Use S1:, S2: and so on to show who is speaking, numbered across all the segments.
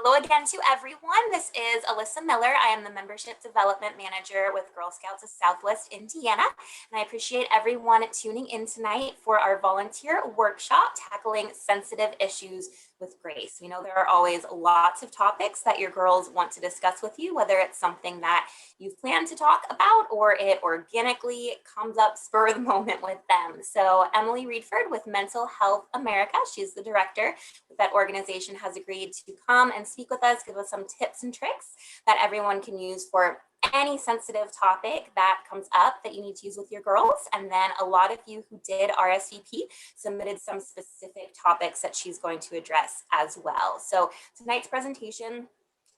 S1: Hello again to everyone. This is Alyssa Miller. I am the Membership Development Manager with Girl Scouts of Southwest Indiana, and I appreciate everyone tuning in tonight for our volunteer workshop tackling sensitive issues with grace. We know there are always lots of topics that your girls want to discuss with you, whether it's something that you've planned to talk about or it organically comes up spur of the moment with them. So Emily Reedford with Mental Health America, she's the director with that organization, has agreed to come and speak with us, give us some tips and tricks that everyone can use for any sensitive topic that comes up that you need to use with your girls. And then a lot of you who did RSVP submitted some specific topics that she's going to address as well. So tonight's presentation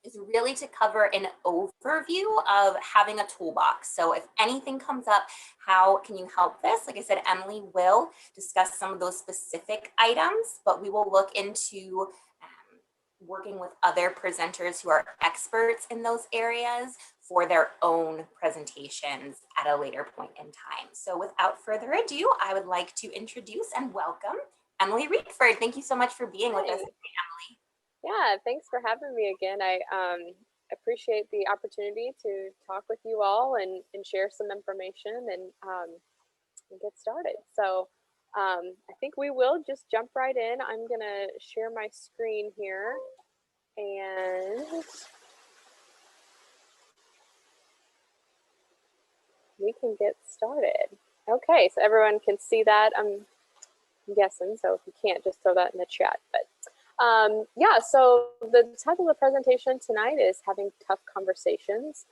S1: is really to cover an overview of having a toolbox. So if anything comes up, how can you help this? Like I said, Emily will discuss some of those specific items, but we will look into working with other presenters who are experts in those areas for their own presentations at a later point in time. So without further ado, I would like to introduce and welcome Emily Reedford. Thank you so much for being with us today, Emily.
S2: Yeah, thanks for having me again. I appreciate the opportunity to talk with you all and share some information and get started. So I think we will just jump right in. I'm gonna share my screen here and we can get started. Okay, so everyone can see that, I'm guessing, so if you can't, just throw that in the chat. But yeah, so the title of the presentation tonight is Having Tough Conversations.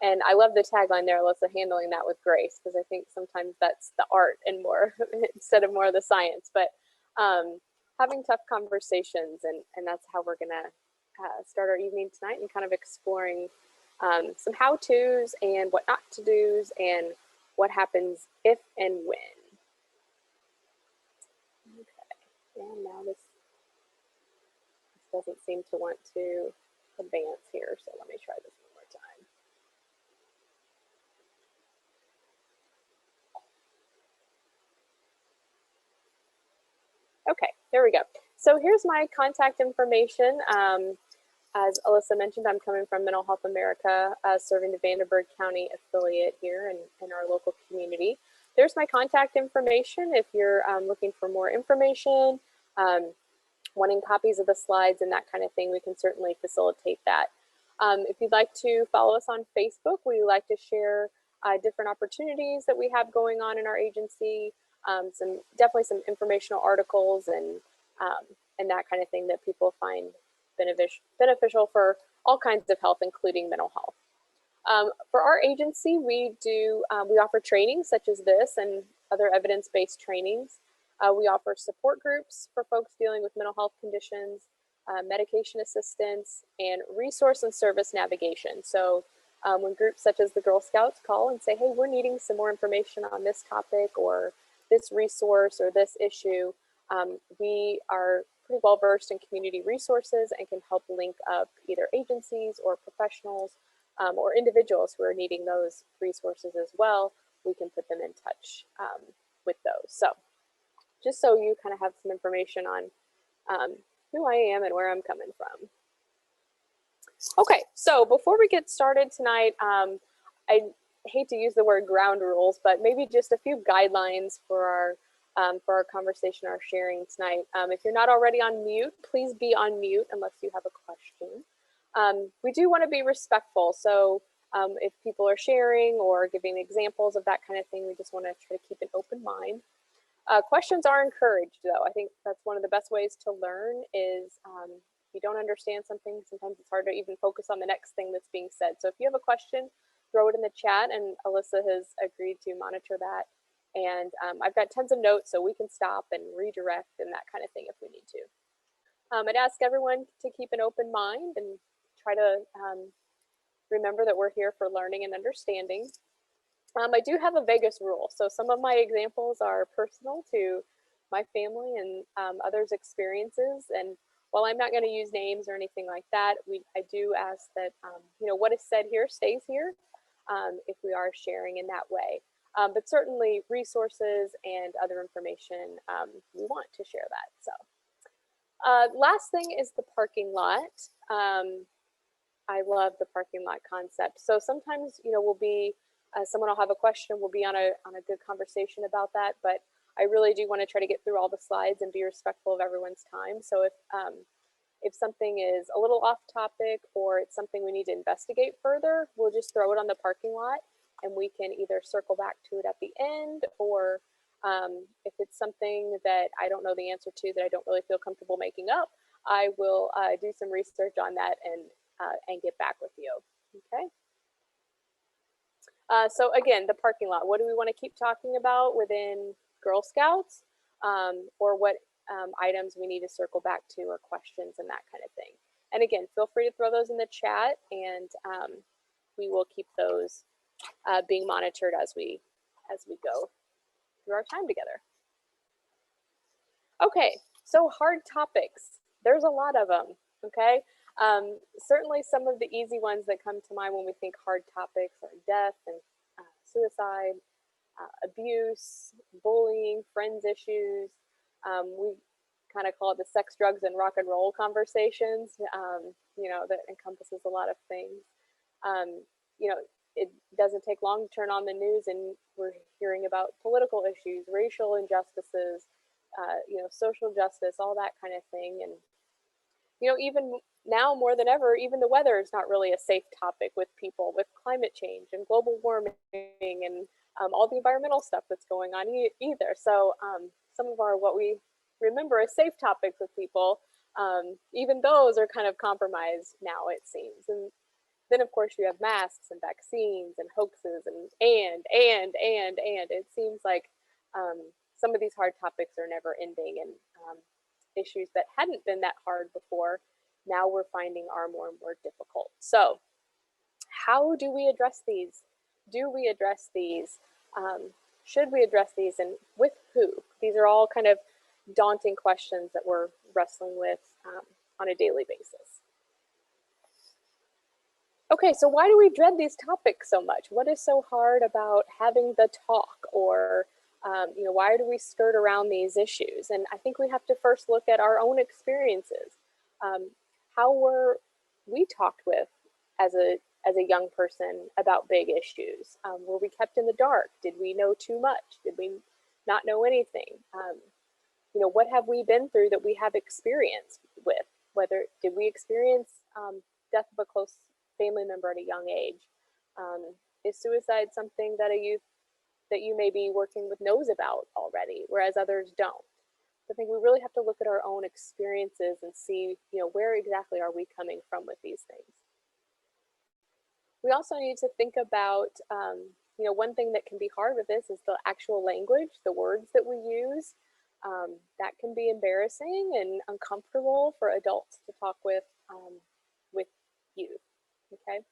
S2: And I love the tagline there, Alyssa, handling that with grace, because I think sometimes that's the art and more instead of more of the science. But having tough conversations, and that's how we're gonna start our evening tonight, and kind of exploring some how-tos and what not to do's and what happens if and when. Okay, and now this doesn't seem to want to advance here, so let me try this one more time. Okay, there we go. So here's my contact information. As Alyssa mentioned, I'm coming from Mental Health America, serving the Vanderburgh County affiliate here in our local community. There's my contact information if you're looking for more information, wanting copies of the slides and that kind of thing. We can certainly facilitate that. If you'd like to follow us on Facebook, we like to share different opportunities that we have going on in our agency, definitely some informational articles and that kind of thing that people find beneficial for all kinds of health, including mental health. For our agency, we offer trainings such as this and other evidence-based trainings. We offer support groups for folks dealing with mental health conditions, medication assistance, and resource and service navigation. So when groups such as the Girl Scouts call and say, hey, we're needing some more information on this topic or this resource or this issue, we are pretty well versed in community resources and can help link up either agencies or professionals or individuals who are needing those resources as well. We can put them in touch with those. So just so you kind of have some information on who I am and where I'm coming from. Okay, so before we get started tonight, I hate to use the word ground rules, but maybe just a few guidelines for our conversation, our sharing tonight. If you're not already on mute, please be on mute unless you have a question. We do want to be respectful, so if people are sharing or giving examples of that kind of thing, we just want to try to keep an open mind. Questions are encouraged, though. I think that's one of the best ways to learn is if you don't understand something, sometimes it's hard to even focus on the next thing that's being said. So if you have a question, throw it in the chat, and Alyssa has agreed to monitor that. And I've got tons of notes, so we can stop and redirect and that kind of thing if we need to. I'd ask everyone to keep an open mind and try to remember that we're here for learning and understanding. I do have a Vegas rule, so some of my examples are personal to my family and others' experiences. And while I'm not going to use names or anything like that, I do ask that what is said here stays here if we are sharing in that way. But certainly resources and other information, we want to share that. So Last thing is the parking lot. I love the parking lot concept. So sometimes, we'll be, someone will have a question, we'll be on a good conversation about that, but I really do want to try to get through all the slides and be respectful of everyone's time. So if something is a little off topic or it's something we need to investigate further, we'll just throw it on the parking lot and we can either circle back to it at the end, or if it's something that I don't know the answer to, that I don't really feel comfortable making up, I will do some research on that and get back with you. Okay. So again, the parking lot. What do we want to keep talking about within Girl Scouts, or what items we need to circle back to, or questions and that kind of thing. And again, feel free to throw those in the chat, and we will keep those being monitored as we go through our time together. Okay, so hard topics. There's a lot of them. Okay. Certainly some of the easy ones that come to mind when we think hard topics are death and suicide, abuse, bullying, friends issues. We kind of call it the sex, drugs, and rock and roll conversations, that encompasses a lot of things. It doesn't take long to turn on the news and we're hearing about political issues, racial injustices, social justice, all that kind of thing. And, even now more than ever, even the weather is not really a safe topic with people, with climate change and global warming and all the environmental stuff that's going on either. So some of what we remember as safe topics with people, even those are kind of compromised now, it seems. And then of course you have masks and vaccines and hoaxes and it seems like some of these hard topics are never ending, and issues that hadn't been that hard before, now we're finding are more and more difficult. So how do we address these? Do we address these? Should we address these, and with who? These are all kind of daunting questions that we're wrestling with on a daily basis. Okay, so why do we dread these topics so much? What is so hard about having the talk, or why do we skirt around these issues? And I think we have to first look at our own experiences. How were we talked with as a young person about big issues? Were we kept in the dark? Did we know too much? Did we not know anything? What have we been through that we have experience with? Did we experience death of a close family member at a young age? Is suicide something that a youth that you may be working with knows about already, whereas others don't? I think we really have to look at our own experiences and see, where exactly are we coming from with these things. We also need to think about, one thing that can be hard with this is the actual language, the words that we use. That can be embarrassing and uncomfortable for adults to talk with youth. Okay,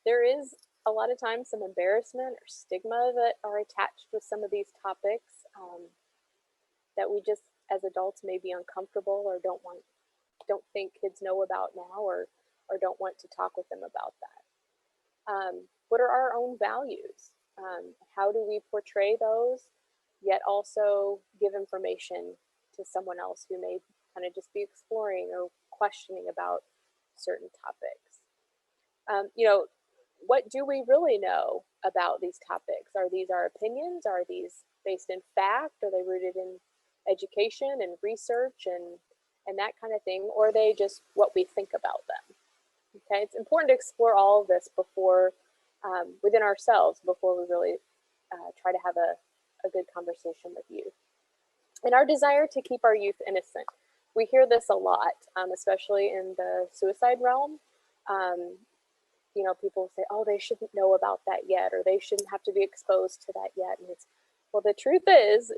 S2: there is a lot of times some embarrassment or stigma that are attached with some of these topics, that we just as adults may be uncomfortable or don't think kids know about now, or don't want to talk with them about that. What are our own values? How do we portray those, yet also give information to someone else who may kind of just be exploring or questioning about certain topics? What do we really know about these topics? Are these our opinions? Are these based in fact? Are they rooted in education and research and that kind of thing? Or are they just what we think about them? Okay, it's important to explore all of this before, within ourselves, before we really try to have a good conversation with youth. And our desire to keep our youth innocent. We hear this a lot, especially in the suicide realm. People say, oh, they shouldn't know about that yet, or they shouldn't have to be exposed to that yet. And it's, well, the truth is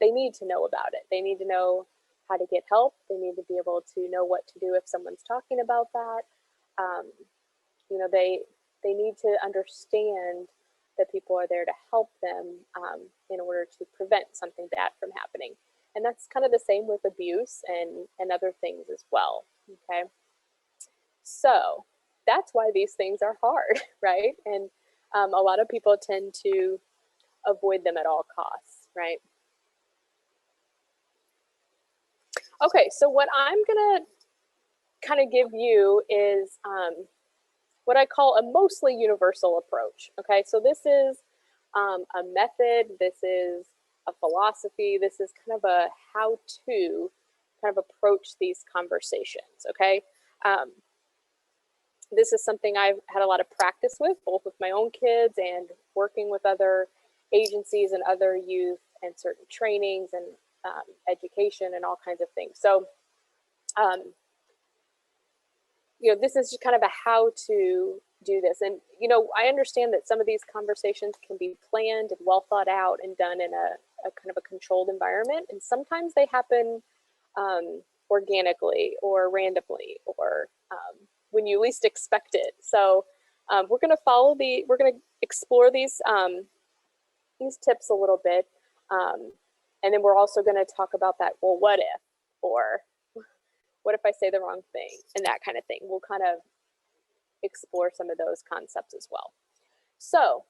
S2: they need to know about it. They need to know how to get help. They need to be able to know what to do if someone's talking about that. They need to understand that people are there to help them in order to prevent something bad from happening. And that's kind of the same with abuse and other things as well. Okay, so that's why these things are hard, right? And a lot of people tend to avoid them at all costs, right? Okay, so what I'm gonna kind of give you is what I call a mostly universal approach. Okay, so this is a method, this is a philosophy, this is kind of a how to kind of approach these conversations. Okay, this is something I've had a lot of practice with, both with my own kids and working with other agencies and other youth and certain trainings and education and all kinds of things. So, this is just kind of a how to do this. And, I understand that some of these conversations can be planned and well thought out and done in a kind of a controlled environment. And sometimes they happen organically or randomly or when you least expect it. So we're going to explore these tips a little bit. And then we're also going to talk about that, well, what if, or what if I say the wrong thing, and that kind of thing. We'll kind of explore some of those concepts as well. So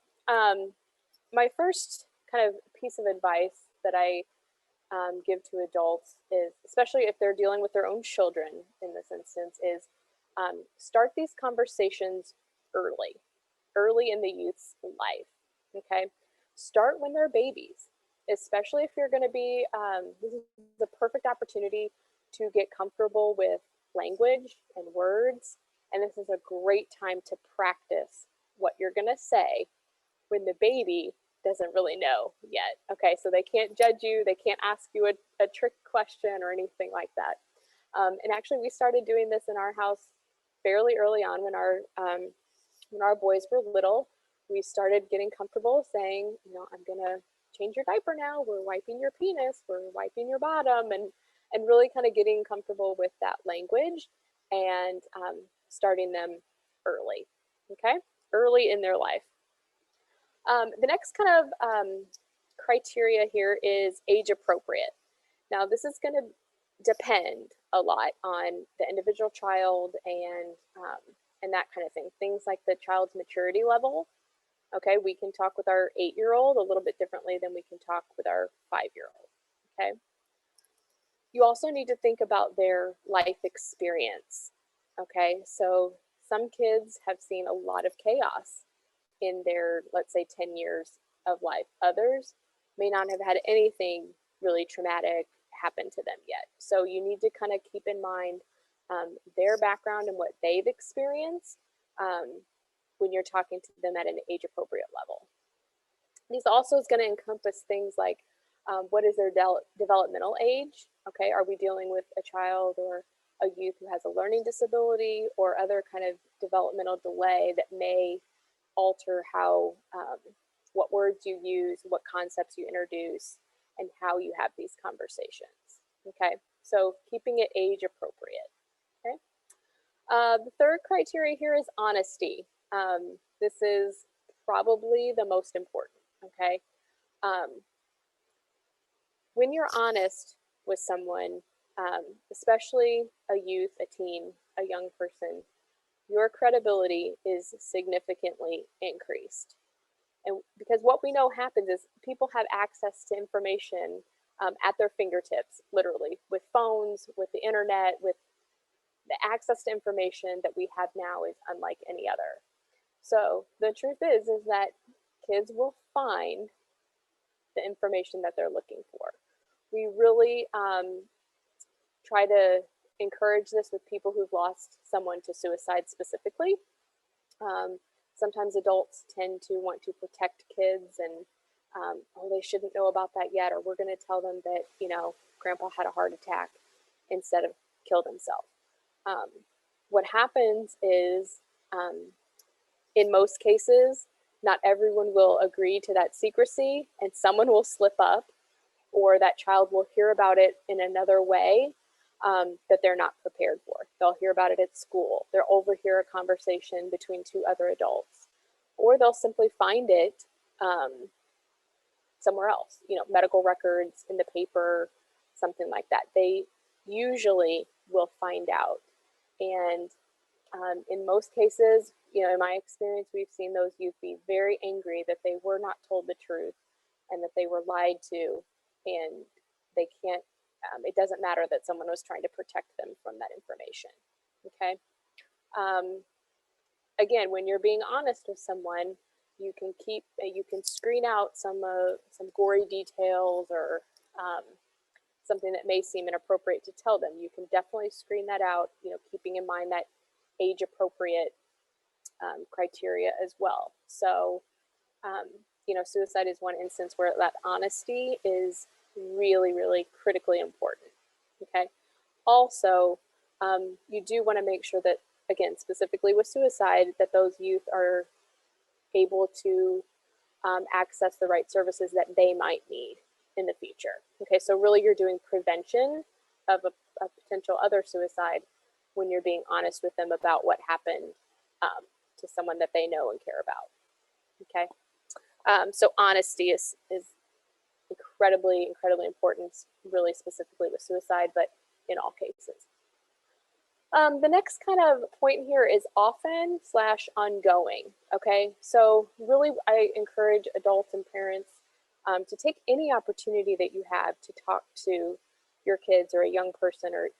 S2: my first kind of piece of advice that I give to adults is, especially if they're dealing with their own children in this instance, is start these conversations early in the youth's life. Okay, start when they're babies, especially if you're going to be. This is the perfect opportunity to get comfortable with language and words, and this is a great time to practice what you're going to say when the baby doesn't really know yet. Okay, so they can't judge you, they can't ask you a trick question or anything like that. And actually, we started doing this in our house fairly early on when our boys were little. We started getting comfortable saying, I'm gonna change your diaper now. We're wiping your penis. We're wiping your bottom, and really kind of getting comfortable with that language and starting them early. Okay, early in their life. The next kind of criteria here is age appropriate. Now, this is going to depend a lot on the individual child and that kind of thing. Things like the child's maturity level. Okay, we can talk with our 8-year-old a little bit differently than we can talk with our 5-year-old. Okay. You also need to think about their life experience. Okay, so some kids have seen a lot of chaos in their, let's say, 10 years of life. Others may not have had anything really traumatic happen to them yet. So you need to kind of keep in mind their background and what they've experienced when you're talking to them at an age appropriate level. This also is going to encompass things like what is their developmental age? Okay, are we dealing with a child or a youth who has a learning disability or other kind of developmental delay that may alter how what words you use, what concepts you introduce, and how you have these conversations. Okay, so keeping it age appropriate. Okay, the third criteria here is honesty. This is probably the most important. Okay, when you're honest with someone, especially a youth, a teen, a young person, your credibility is significantly increased. And because what we know happens is people have access to information at their fingertips, literally, with phones, with the internet, with the access to information that we have now is unlike any other. So the truth is that kids will find the information that they're looking for. We really try to encourage this with people who've lost someone to suicide specifically. Sometimes adults tend to want to protect kids and, oh, they shouldn't know about that yet, or we're going to tell them that, grandpa had a heart attack instead of killed himself. What happens is, in most cases, not everyone will agree to that secrecy, and someone will slip up, or that child will hear about it in another way that they're not prepared for. They'll hear about it at school. They'll overhear a conversation between two other adults, or they'll simply find it somewhere else, medical records, in the paper, something like that. They usually will find out. And in most cases, in my experience, we've seen those youth be very angry that they were not told the truth and that they were lied to, and they can't It doesn't matter that someone was trying to protect them from that information. Okay. Again, when you're being honest with someone, you can screen out some gory details or something that may seem inappropriate to tell them. You can definitely screen that out, keeping in mind that age appropriate criteria as well. So, suicide is one instance where that honesty is really, really critically important. Okay. Also, you do want to make sure that, again, specifically with suicide, that those youth are able to access the right services that they might need in the future. Okay, so really you're doing prevention of a potential other suicide when you're being honest with them about what happened to someone that they know and care about. Okay, so honesty is incredibly, incredibly important, really specifically with suicide, but in all cases. The next kind of point here is often/ongoing. Okay, so really I encourage adults and parents to take any opportunity that you have to talk to your kids or a young person or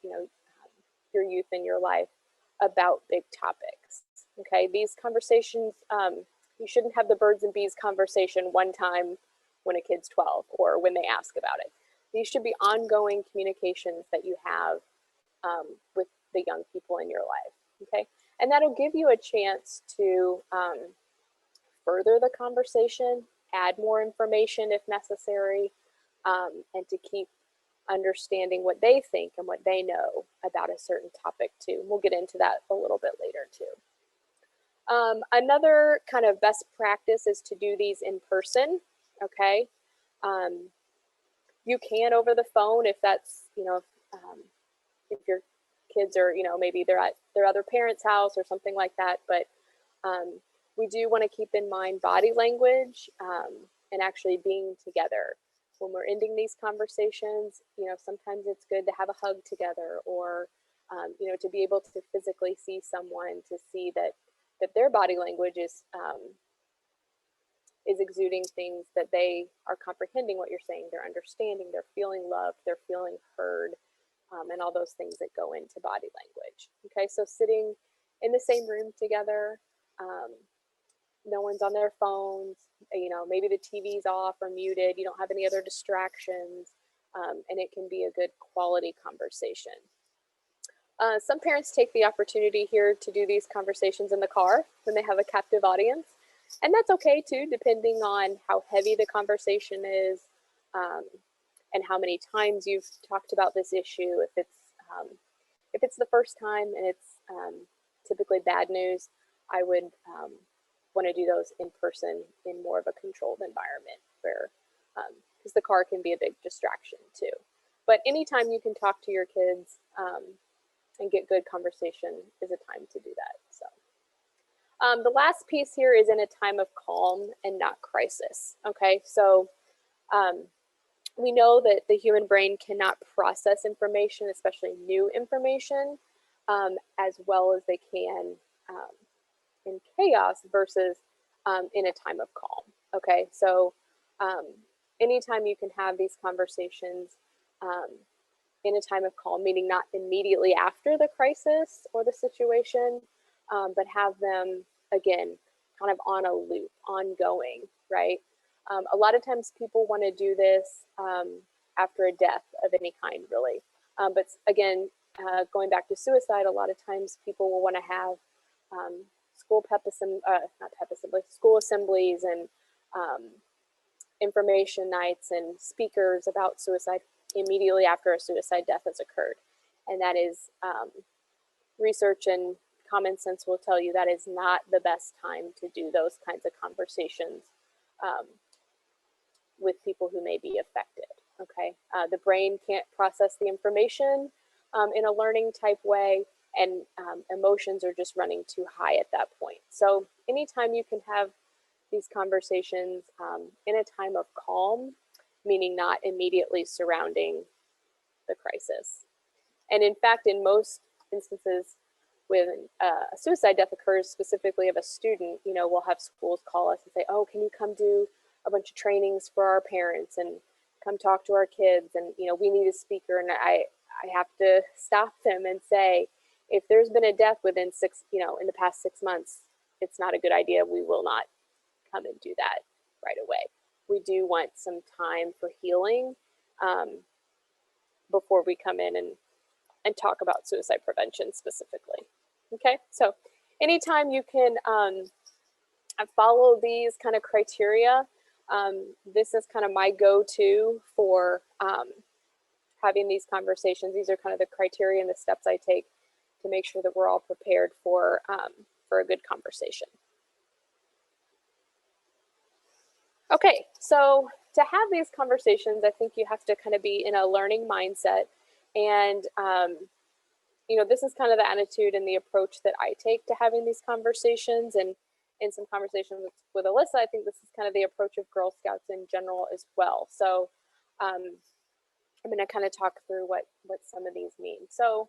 S2: your youth in your life about big topics. Okay, these conversations, you shouldn't have the birds and bees conversation one time when a kid's 12 or when they ask about it. These should be ongoing communications that you have with the young people in your life. Okay, and that'll give you a chance to further the conversation, add more information if necessary, and to keep understanding what they think and what they know about a certain topic too. We'll get into that a little bit later too. Another kind of best practice is to do these in person. Okay, you can over the phone if that's if your kids are maybe they're at their other parent's house or something like that, but we do want to keep in mind body language and actually being together when we're ending these conversations. Sometimes it's good to have a hug together, or to be able to physically see someone, to see that their body language is exuding things, that they are comprehending what you're saying, they're understanding, they're feeling loved, they're feeling heard, and all those things that go into body language. Okay, so sitting in the same room together, no one's on their phones, maybe the TV's off or muted, you don't have any other distractions, and it can be a good quality conversation. Some parents take the opportunity here to do these conversations in the car when they have a captive audience, and that's okay too, depending on how heavy the conversation is, and how many times you've talked about this issue. If it's the first time and it's typically bad news, I would want to do those in person in more of a controlled environment, where because the car can be a big distraction too. But anytime you can talk to your kids and get good conversation is a time to do that. So the last piece here is in a time of calm and not crisis. Okay, so we know that the human brain cannot process information, especially new information, as well as they can in chaos versus in a time of calm. Okay, so anytime you can have these conversations in a time of calm, meaning not immediately after the crisis or the situation, but have them, again, kind of on a loop, ongoing, right? A lot of times people want to do this after a death of any kind, really. But again, going back to suicide, a lot of times people will want to have school assemblies and information nights and speakers about suicide immediately after a suicide death has occurred. And that is, research and common sense will tell you that is not the best time to do those kinds of conversations with people who may be affected. Okay, the brain can't process the information in a learning type way, and emotions are just running too high at that point. So anytime you can have these conversations in a time of calm, meaning not immediately surrounding the crisis. And in fact, in most instances when a suicide death occurs, specifically of a student, we'll have schools call us and say, oh, can you come do a bunch of trainings for our parents? And come talk to our kids, and we need a speaker, and I have to stop them and say, if there's been a death within in the past 6 months, it's not a good idea. We will not come and do that right away. We do want some time for healing before we come in and talk about suicide prevention specifically. Okay, so anytime you can follow these kind of criteria, this is kind of my go-to for having these conversations. These are kind of the criteria and the steps I take to make sure that we're all prepared for a good conversation. Okay, so to have these conversations, I think you have to kind of be in a learning mindset. And, this is kind of the attitude and the approach that I take to having these conversations. And in some conversations with Alyssa, I think this is kind of the approach of Girl Scouts in general as well. So I'm going to kind of talk through what some of these mean. So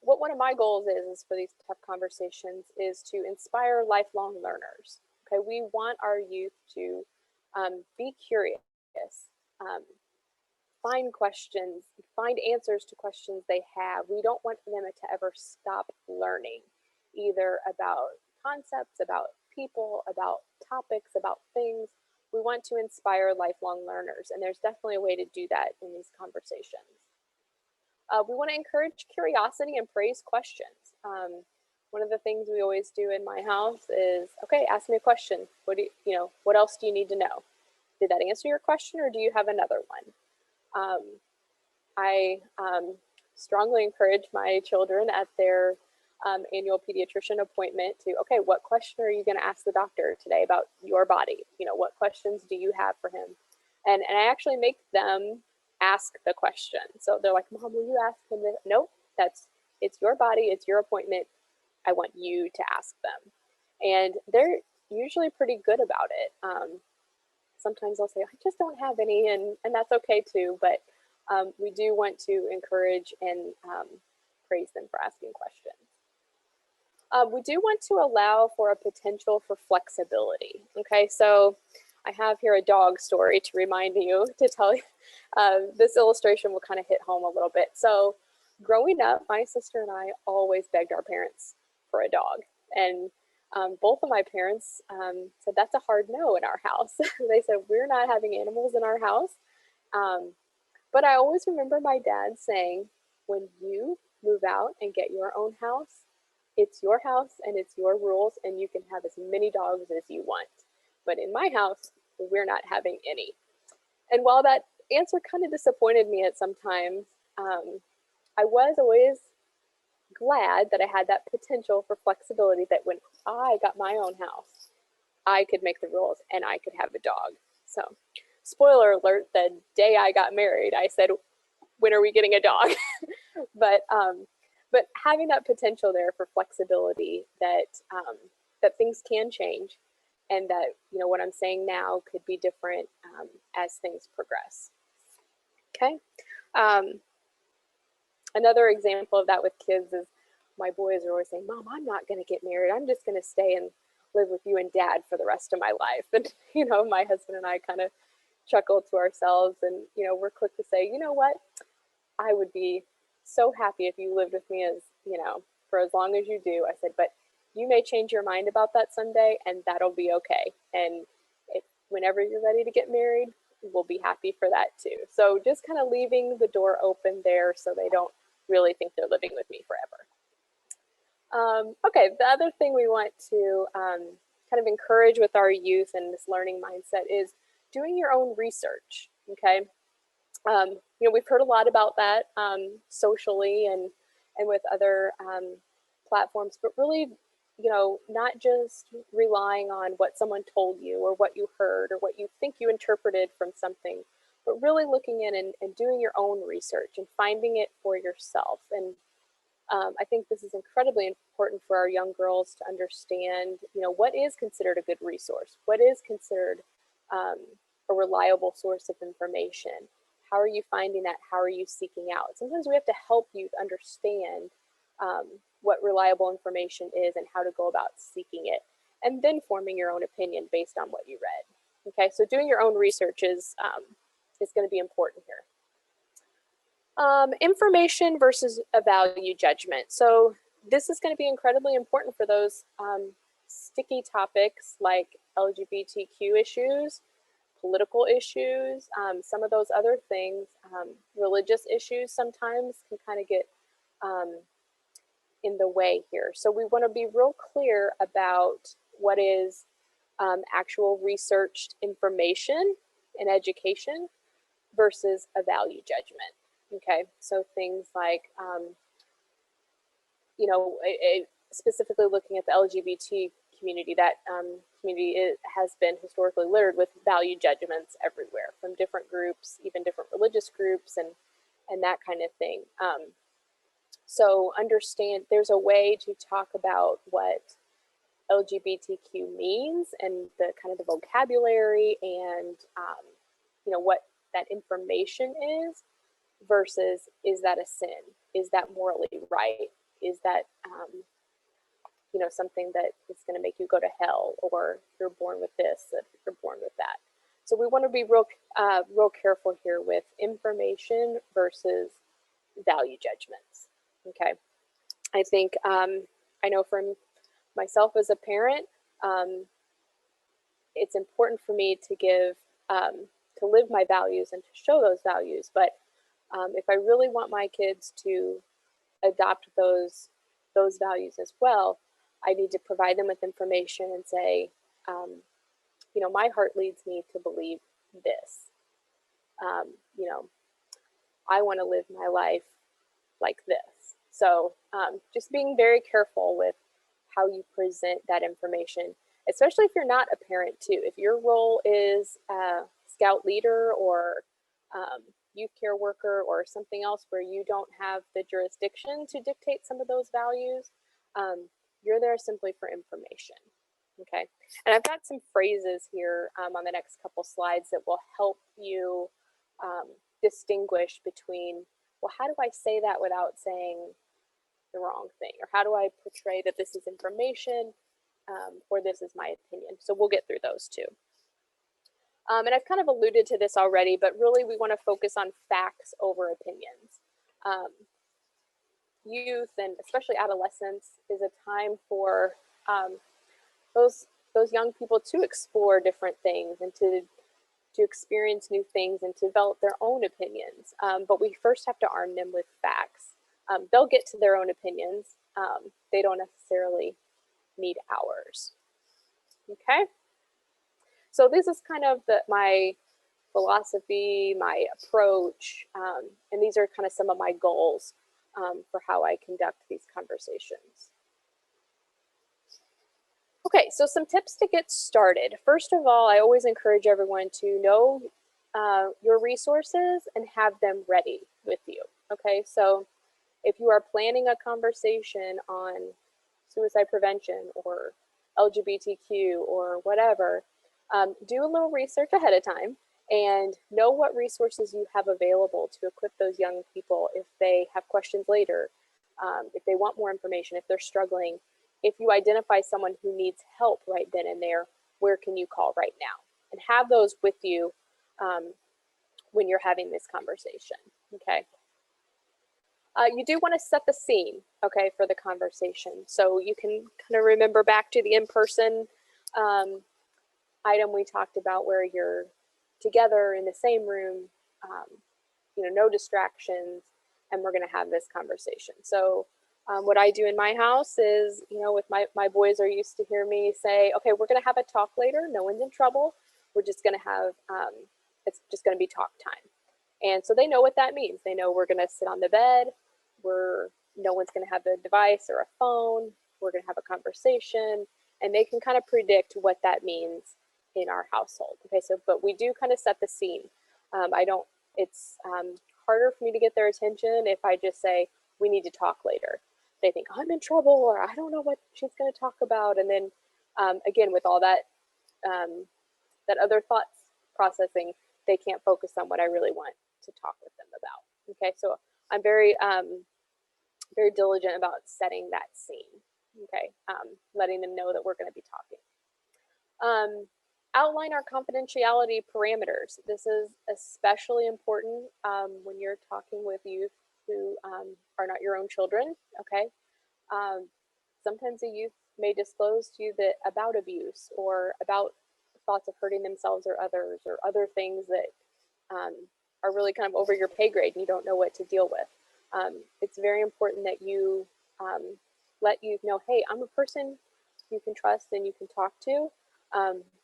S2: what one of my goals is for these tough conversations is to inspire lifelong learners. Okay, we want our youth to be curious, find questions, find answers to questions they have. We don't want them to ever stop learning, either about concepts, about people, about topics, about things. We want to inspire lifelong learners, and there's definitely a way to do that in these conversations. We want to encourage curiosity and praise questions. One of the things we always do in my house is, okay, ask me a question. What else do you need to know? Did that answer your question, or do you have another one? I strongly encourage my children at their annual pediatrician appointment to, okay, what question are you going to ask the doctor today about your body? What questions do you have for him? And I actually make them ask the question. So they're like, Mom, will you ask him this? Nope, it's your body, it's your appointment. I want you to ask them. And they're usually pretty good about it. Sometimes I'll say, I just don't have any, and that's okay too, but we do want to encourage and praise them for asking questions. We do want to allow for a potential for flexibility. Okay, so I have here a dog story to remind you, to tell you. This illustration will kind of hit home a little bit. So growing up, my sister and I always begged our parents for a dog. And both of my parents said, that's a hard no in our house. They said, we're not having animals in our house. But I always remember my dad saying, when you move out and get your own house, it's your house and it's your rules, and you can have as many dogs as you want. But in my house, we're not having any. And while that answer kind of disappointed me at some times, I was always glad that I had that potential for flexibility, that when I got my own house, I could make the rules and I could have a dog. So, spoiler alert, the day I got married, I said, when are we getting a dog? But having that potential there for flexibility, that things can change, and that what I'm saying now could be different as things progress. Okay. Another example of that with kids is my boys are always saying, Mom, I'm not going to get married. I'm just going to stay and live with you and Dad for the rest of my life. And, my husband and I kind of chuckle to ourselves, and, we're quick to say, you know what? I would be so happy if you lived with me as, for as long as you do. I said, but you may change your mind about that someday, and that'll be okay. And whenever you're ready to get married, we'll be happy for that too. So just kind of leaving the door open there so they don't really think they're living with me forever. Okay, the other thing we want to kind of encourage with our youth and this learning mindset is doing your own research, okay? We've heard a lot about that socially and with other platforms, but really, not just relying on what someone told you or what you heard or what you think you interpreted from something, but really looking in and doing your own research and finding it for yourself. And I think this is incredibly important for our young girls to understand, what is considered a good resource? What is considered a reliable source of information? How are you finding that? How are you seeking out? Sometimes we have to help youth understand what reliable information is and how to go about seeking it, and then forming your own opinion based on what you read. Okay, so doing your own research is is going to be important here. Information versus a value judgment. So this is going to be incredibly important for those sticky topics like LGBTQ issues, political issues, some of those other things, religious issues sometimes can kind of get in the way here. So we want to be real clear about what is actual researched information in education versus a value judgment. Okay, so things like, you know, specifically looking at the LGBT community, that community has been historically littered with value judgments everywhere from different groups, even different religious groups and that kind of thing. So understand there's a way to talk about what LGBTQ means and the kind of the vocabulary and, you know, what that information is versus is that a sin? Is that morally right? Is that, you know, something that is going to make you go to hell, or you're born with this, that you're born with that. So we want to be real careful here with information versus value judgments. Okay, I think I know from myself as a parent, it's important for me to give to live my values and to show those values. But if I really want my kids to adopt those values as well, I need to provide them with information and say, you know, my heart leads me to believe this. You know, I want to live my life like this. So just being very careful with how you present that information, especially if you're not a parent too. If your role is a scout leader or youth care worker or something else where you don't have the jurisdiction to dictate some of those values, you're there simply for information. Okay, and I've got some phrases here on the next couple slides that will help you distinguish between, well, how do I say that without saying the wrong thing? Or how do I portray that this is information or this is my opinion? So we'll get through those too. And I've kind of alluded to this already, but really we want to focus on facts over opinions. Youth and especially adolescence is a time for those young people to explore different things and to experience new things and to develop their own opinions. But we first have to arm them with facts. They'll get to their own opinions. They don't necessarily need ours. Okay. So this is kind of my philosophy, my approach, and these are kind of some of my goals for how I conduct these conversations. Okay, so some tips to get started. First of all, I always encourage everyone to know your resources and have them ready with you. Okay, so if you are planning a conversation on suicide prevention or LGBTQ or whatever, do a little research ahead of time and know what resources you have available to equip those young people if they have questions later, if they want more information, if they're struggling. If you identify someone who needs help right then and there, where can you call right now? And have those with you when you're having this conversation, okay? You do want to set the scene, okay, for the conversation. So you can kind of remember back to the in-person item we talked about where you're together in the same room, you know, no distractions, and we're going to have this conversation. So what I do in my house is, you know, with my boys are used to hear me say, okay, we're going to have a talk later. No one's in trouble. We're just going to have, it's just going to be talk time. And so they know what that means. They know we're going to sit on the bed. No one's going to have a device or a phone. We're going to have a conversation, and they can kind of predict what that means in our household. Okay, so, but we do kind of set the scene. It's harder for me to get their attention if I just say, we need to talk later. They think, I'm in trouble, or I don't know what she's going to talk about. And then again, with all that, that other thoughts processing, they can't focus on what I really want to talk with them about. Okay, so I'm very, very diligent about setting that scene. Okay, letting them know that we're going to be talking. outline our confidentiality parameters. This is especially important when you're talking with youth who are not your own children, okay? Sometimes a youth may disclose to you that about abuse or about thoughts of hurting themselves or others, or other things that are really kind of over your pay grade and you don't know what to deal with. It's very important that you let youth know, hey, I'm a person you can trust and you can talk to.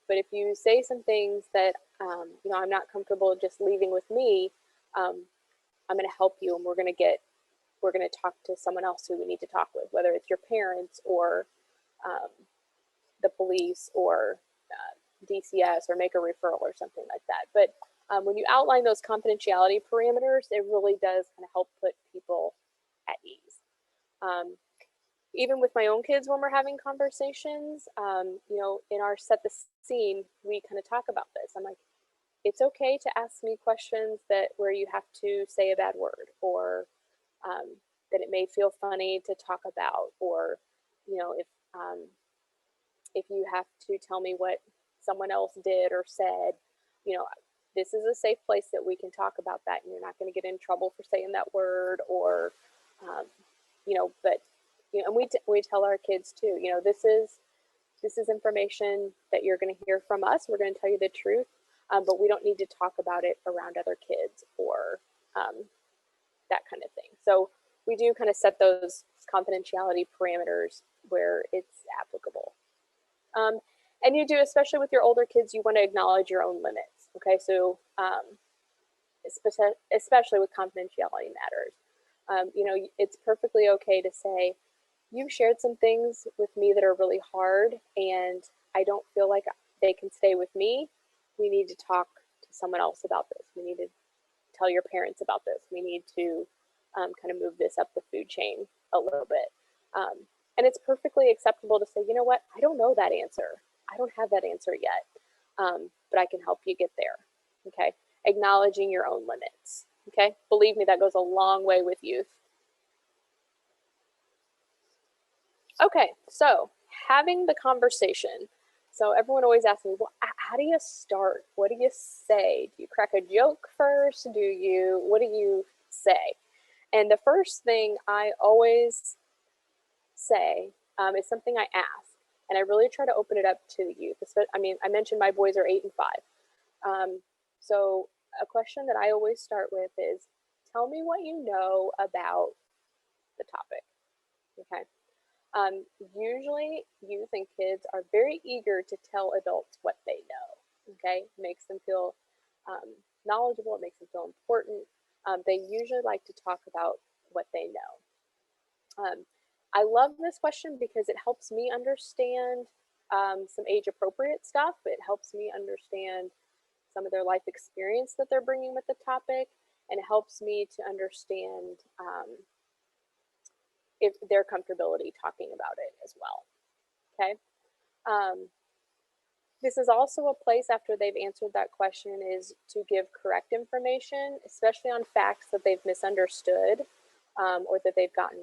S2: But if you say some things that you know, I'm not comfortable just leaving with me, I'm going to help you, and we're going to talk to someone else who we need to talk with, whether it's your parents or the police or DCS, or make a referral or something like that. But when you outline those confidentiality parameters, it really does kind of help put people at ease. Even with my own kids, when we're having conversations, you know, in our set the scene, we kind of talk about this. I'm like, it's okay to ask me questions that where you have to say a bad word, or that it may feel funny to talk about, or, you know, if you have to tell me what someone else did or said, you know, this is a safe place that we can talk about that, and you're not going to get in trouble for saying that word, or, you know, but, you know, and we tell our kids too, you know, this is information that you're going to hear from us. We're going to tell you the truth, but we don't need to talk about it around other kids, or that kind of thing. So we do kind of set those confidentiality parameters where it's applicable. And you do, especially with your older kids, you want to acknowledge your own limits. Okay, so especially with confidentiality matters, you know, it's perfectly okay to say, you've shared some things with me that are really hard, and I don't feel like they can stay with me. We need to talk to someone else about this. We need to tell your parents about this. We need to kind of move this up the food chain a little bit. And it's perfectly acceptable to say, you know what, I don't know that answer. I don't have that answer yet, but I can help you get there. Okay, acknowledging your own limits. Okay, believe me, that goes a long way with youth. Okay, so having the conversation. So everyone always asks me, well, how do you start? What do you say? Do you crack a joke first? What do you say? And the first thing I always say is something I ask. And I really try to open it up to the youth. I mean, I mentioned my boys are 8 and 5. So a question that I always start with is, tell me what you know about the topic. Okay. Usually youth and kids are very eager to tell adults what they know. Okay. It makes them feel knowledgeable. It makes them feel important. They usually like to talk about what they know. I love this question because it helps me understand some age appropriate stuff. It helps me understand some of their life experience that they're bringing with the topic, and it helps me to understand if their comfortability talking about it as well. Okay. This is also a place after they've answered that question is to give correct information, especially on facts that they've misunderstood or that they've gotten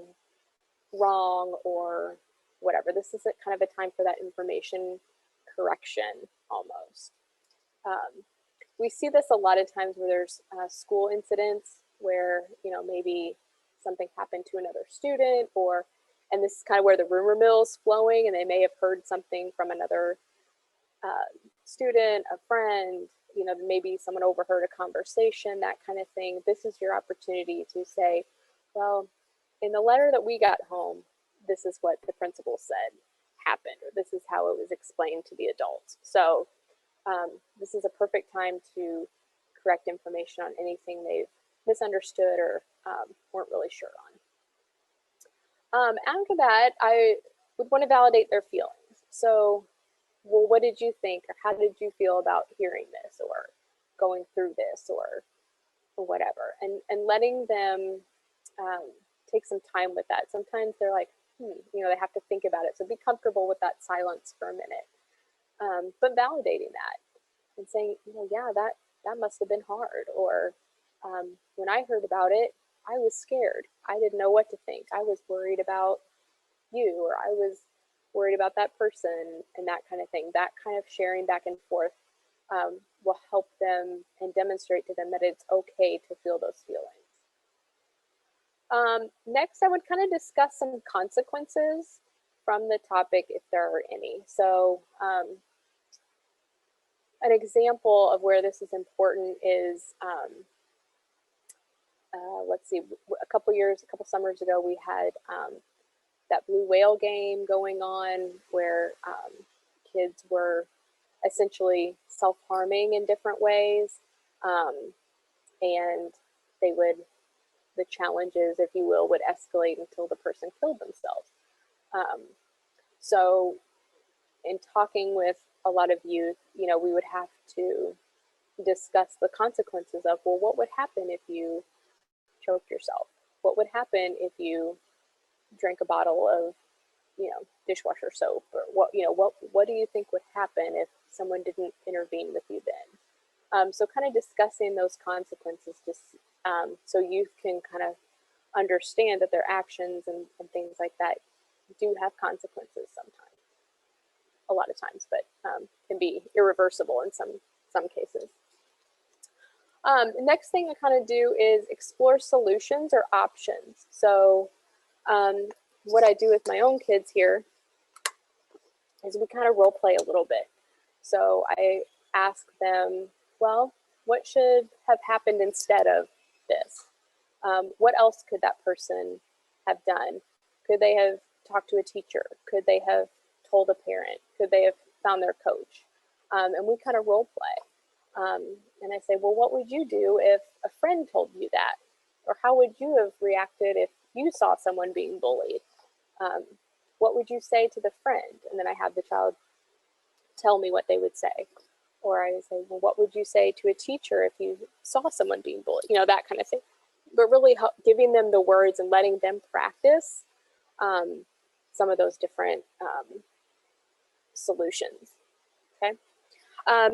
S2: wrong or whatever. This is kind of a time for that information correction almost. We see this a lot of times where there's school incidents where, you know, maybe something happened to another student, and this is kind of where the rumor mill is flowing, and they may have heard something from another student, a friend, you know, maybe someone overheard a conversation, that kind of thing. This is your opportunity to say, well, in the letter that we got home, this is what the principal said happened, or this is how it was explained to the adults. So this is a perfect time to correct information on anything they've misunderstood or weren't really sure on. After that, I would want to validate their feelings. So, well, what did you think, or how did you feel about hearing this, or going through this, or whatever, and letting them take some time with that. Sometimes they're like, you know, they have to think about it. So be comfortable with that silence for a minute, but validating that and saying, you know, yeah, that must have been hard, or when I heard about it, I was scared. I didn't know what to think. I was worried about you, or I was worried about that person, and that kind of thing. That kind of sharing back and forth will help them and demonstrate to them that it's okay to feel those feelings. Next, I would kind of discuss some consequences from the topic if there are any. So an example of where this is important is, let's see, a couple summers ago, we had that blue whale game going on where kids were essentially self-harming in different ways. And they would, the challenges, if you will, would escalate until the person killed themselves. So in talking with a lot of youth, you know, we would have to discuss the consequences of, well, what would happen if you choked yourself? What would happen if you drank a bottle of, you know, dishwasher soap? Or what, you know, what do you think would happen if someone didn't intervene with you then? So kind of discussing those consequences, just so youth can kind of understand that their actions and things like that do have consequences sometimes, a lot of times, but can be irreversible in some cases. The next thing I kind of do is explore solutions or options. So what I do with my own kids here is we kind of role play a little bit. So I ask them, well, what should have happened instead of this? What else could that person have done? Could they have talked to a teacher? Could they have told a parent? Could they have found their coach? And we kind of role play. And I say, well, what would you do if a friend told you that? Or how would you have reacted if you saw someone being bullied? What would you say to the friend? And then I have the child tell me what they would say. Or I say, well, what would you say to a teacher if you saw someone being bullied? You know, that kind of thing. But really giving them the words and letting them practice some of those different solutions, okay?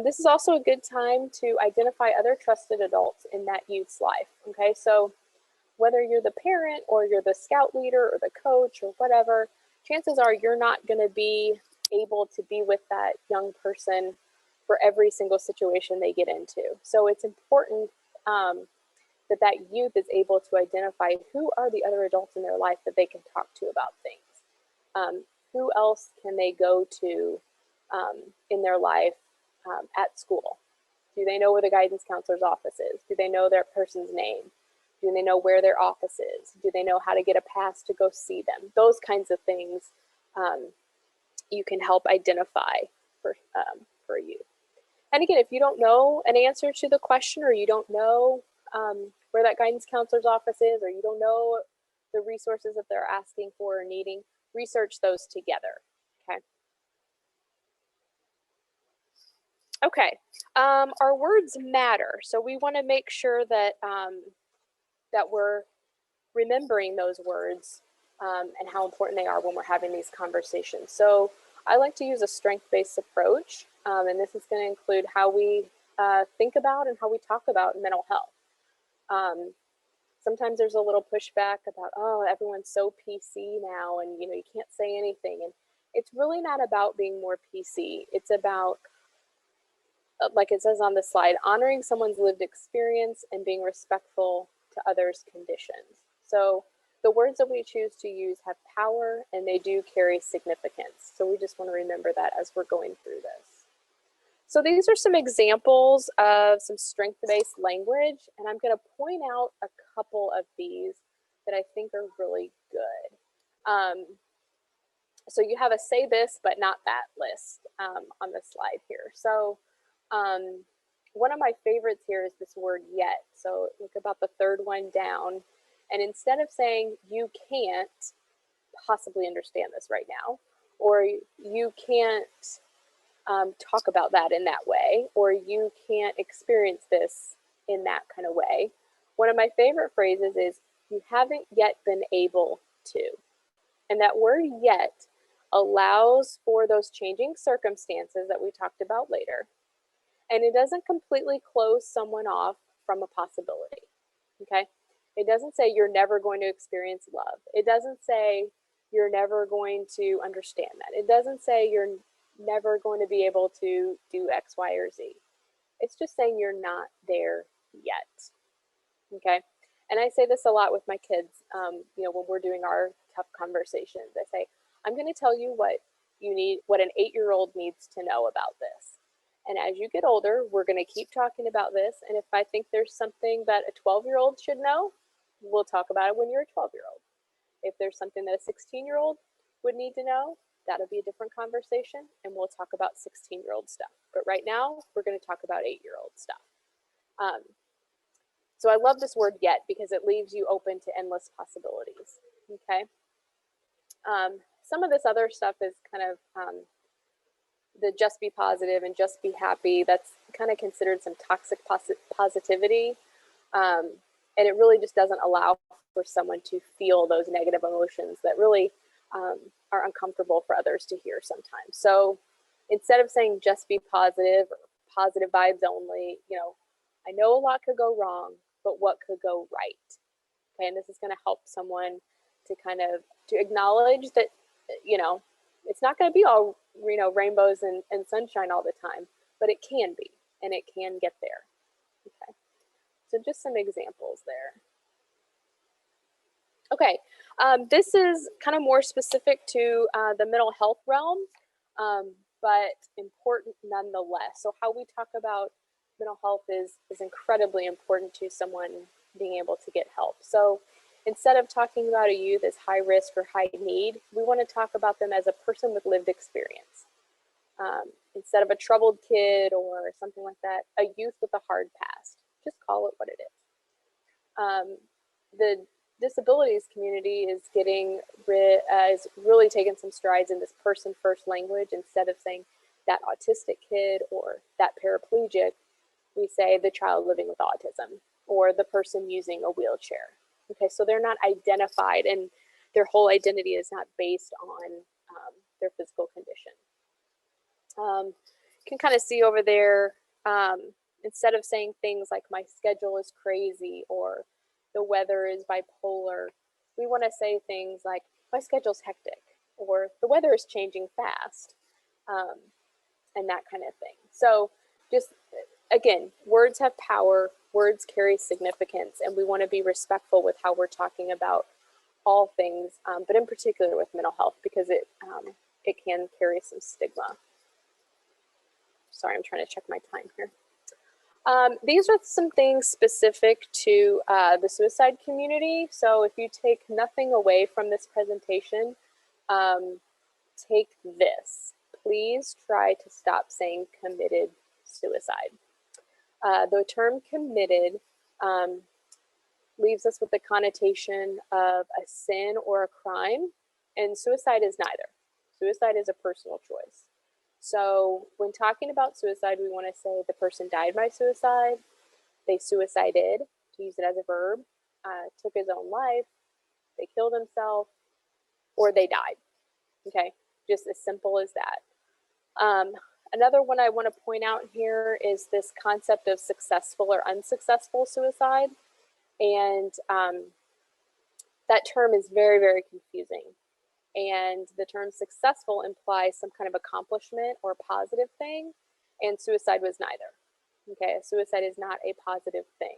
S2: This is also a good time to identify other trusted adults in that youth's life, okay? So whether you're the parent or you're the scout leader or the coach or whatever, chances are you're not gonna be able to be with that young person for every single situation they get into. So it's important that youth is able to identify who are the other adults in their life that they can talk to about things. Who else can they go to in their life at school? Do they know where the guidance counselor's office is? Do they know their person's name? Do they know where their office is? Do they know how to get a pass to go see them? Those kinds of things you can help identify for you. And again, if you don't know an answer to the question, or you don't know where that guidance counselor's office is, or you don't know the resources that they're asking for or needing, research those together, okay? Okay, our words matter. So we wanna make sure that, that we're remembering those words and how important they are when we're having these conversations. So I like to use a strength-based approach, and this is going to include how we think about and how we talk about mental health. Sometimes there's a little pushback about, oh, everyone's so PC now, and you know, you can't say anything. And it's really not about being more PC. It's about, like it says on the slide, honoring someone's lived experience and being respectful to others' conditions. So the words that we choose to use have power and they do carry significance. So we just want to remember that as we're going through this. So these are some examples of some strength-based language, and I'm going to point out a couple of these that I think are really good. So you have a say this but not that list on the slide here. So one of my favorites here is this word yet. So look about the third one down. And instead of saying you can't possibly understand this right now, or you can't talk about that in that way, or you can't experience this in that kind of way, one of my favorite phrases is you haven't yet been able to. And that word yet allows for those changing circumstances that we talked about later. And it doesn't completely close someone off from a possibility, okay? It doesn't say you're never going to experience love. It doesn't say you're never going to understand that. It doesn't say you're never going to be able to do X, Y, or Z. It's just saying you're not there yet. Okay. And I say this a lot with my kids, when we're doing our tough conversations. I say, I'm going to tell you what you need, what an 8-year-old needs to know about this. And as you get older, we're going to keep talking about this. And if I think there's something that a 12-year-old should know, we'll talk about it when you're a 12-year-old. If there's something that a 16-year-old would need to know, that'll be a different conversation, and we'll talk about 16-year-old stuff. But right now, we're going to talk about 8-year-old stuff. So I love this word yet because it leaves you open to endless possibilities, okay? Some of this other stuff is kind of the just be positive and just be happy. That's kind of considered some toxic positivity. And it really just doesn't allow for someone to feel those negative emotions that really are uncomfortable for others to hear sometimes. So instead of saying just be positive or positive vibes only, I know a lot could go wrong, but what could go right? Okay, and this is going to help someone to to acknowledge that, it's not going to be all, rainbows and sunshine all the time, but it can be, and it can get there. Okay, so just some examples there. Okay, this is kind of more specific to the mental health realm, but important nonetheless. So how we talk about mental health is incredibly important to someone being able to get help. So instead of talking about a youth as high risk or high need, we want to talk about them as a person with lived experience. Instead of a troubled kid or something like that, a youth with a hard past. Just call it what it is. The disabilities community is is really taking some strides in this person first language. Instead of saying that autistic kid or that paraplegic, we say the child living with autism or the person using a wheelchair. Okay, so they're not identified and their whole identity is not based on their physical condition. You can kind of see over there, instead of saying things like my schedule is crazy or the weather is bipolar, we want to say things like my schedule's hectic or the weather is changing fast, and that kind of thing. So just, again, words have power, words carry significance, and we want to be respectful with how we're talking about all things, but in particular with mental health, because it can carry some stigma. Sorry, I'm trying to check my time here. These are some things specific to the suicide community. So if you take nothing away from this presentation, take this. Please try to stop saying committed suicide. The term committed leaves us with the connotation of a sin or a crime, and suicide is neither. Suicide is a personal choice. So when talking about suicide, we want to say the person died by suicide, they suicided, to use it as a verb, took his own life, they killed himself, or they died. Okay, just as simple as that. Another one I want to point out here is this concept of successful or unsuccessful suicide. And that term is very, very confusing. And the term successful implies some kind of accomplishment or positive thing, and suicide was neither. Okay, suicide is not a positive thing.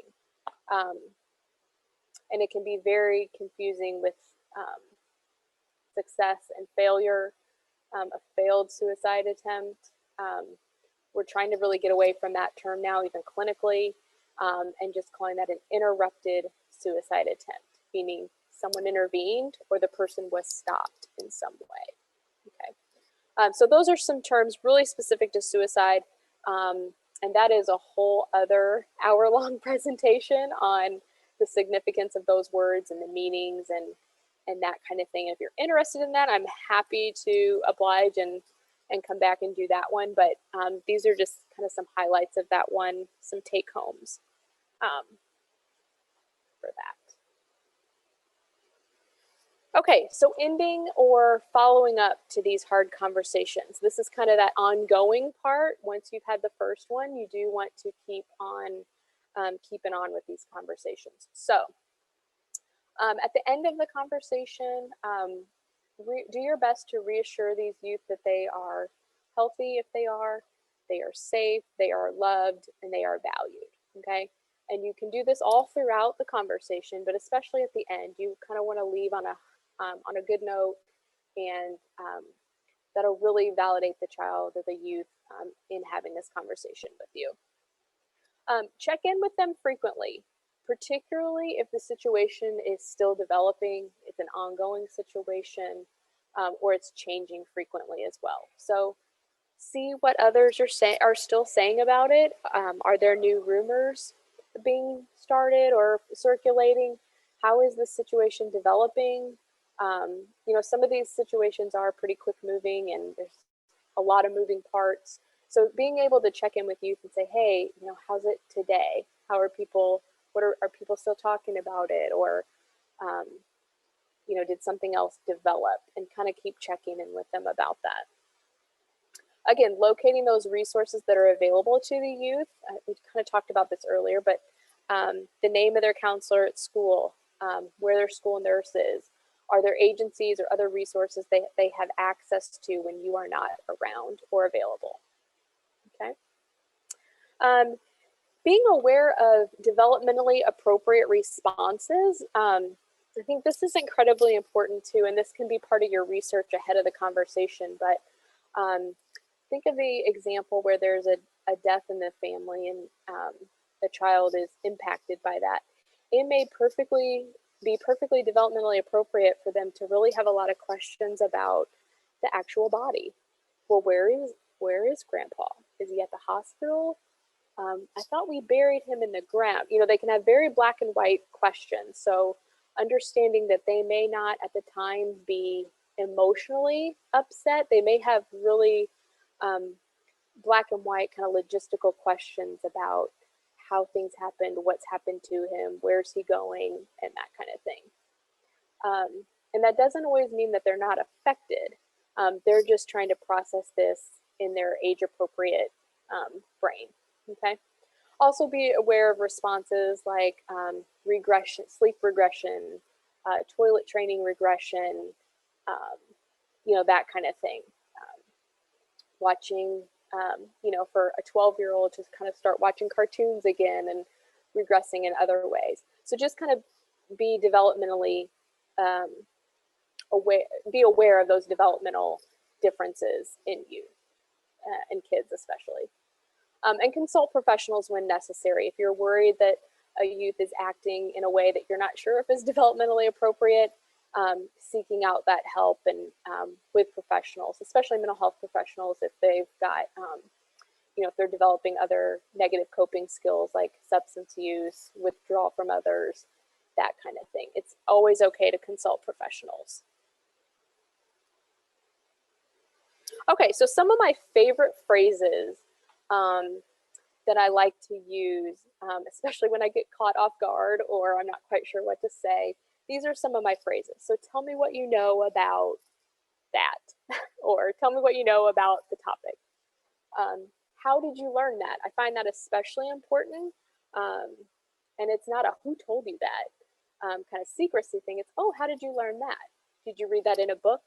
S2: And it can be very confusing with success and failure, a failed suicide attempt. We're trying to really get away from that term now, even clinically, and just calling that an interrupted suicide attempt, meaning someone intervened or the person was stopped in some way. Okay, so those are some terms really specific to suicide, and that is a whole other hour-long presentation on the significance of those words and the meanings and that kind of thing. If you're interested in that, I'm happy to oblige and come back and do that one. But these are just kind of some highlights of that one, some take-homes for that. Okay, so ending or following up to these hard conversations. This is kind of that ongoing part. Once you've had the first one, you do want to keep on keeping on with these conversations. So at the end of the conversation, do your best to reassure these youth that they are healthy if they are, they are safe, they are loved, and they are valued, okay? And you can do this all throughout the conversation, but especially at the end, you kind of want to leave on a good note, and that'll really validate the child or the youth in having this conversation with you. Check in with them frequently, particularly if the situation is still developing, it's an ongoing situation, or it's changing frequently as well. So see what others are still saying about it. Are there new rumors being started or circulating? How is this situation developing? Some of these situations are pretty quick moving, and there's a lot of moving parts. So being able to check in with youth and say, hey, how's it today? How are people, are people still talking about it? Or, did something else develop? And kind of keep checking in with them about that. Again, locating those resources that are available to the youth. We kind of talked about this earlier, but the name of their counselor at school, where their school nurse is, are there agencies or other resources they have access to when you are not around or available? Okay. Being aware of developmentally appropriate responses. I think this is incredibly important too, and this can be part of your research ahead of the conversation, but think of the example where there's a death in the family and the child is impacted by that. It may be perfectly developmentally appropriate for them to really have a lot of questions about the actual body. Well, where is Grandpa? Is he at the hospital? I thought we buried him in the ground. They can have very black and white questions. So understanding that they may not at the time be emotionally upset. They may have really black and white kind of logistical questions about how things happened, what's happened to him, where's he going, and that kind of thing. And that doesn't always mean that they're not affected. They're just trying to process this in their age-appropriate brain, okay? Also be aware of responses like regression, sleep regression, toilet training regression, that kind of thing. Watching, for a 12-year-old to kind of start watching cartoons again and regressing in other ways. So just kind of be developmentally aware of those developmental differences in youth and kids especially. And consult professionals when necessary. If you're worried that a youth is acting in a way that you're not sure if is developmentally appropriate, seeking out that help and with professionals, especially mental health professionals, if they've got, if they're developing other negative coping skills like substance use, withdrawal from others, that kind of thing. It's always okay to consult professionals. Okay, so some of my favorite phrases that I like to use, especially when I get caught off guard or I'm not quite sure what to say. These are some of my phrases. So tell me what you know about that, or tell me what you know about the topic. How did you learn that? I find that especially important. And it's not a who told you that kind of secrecy thing. It's, oh, how did you learn that? Did you read that in a book?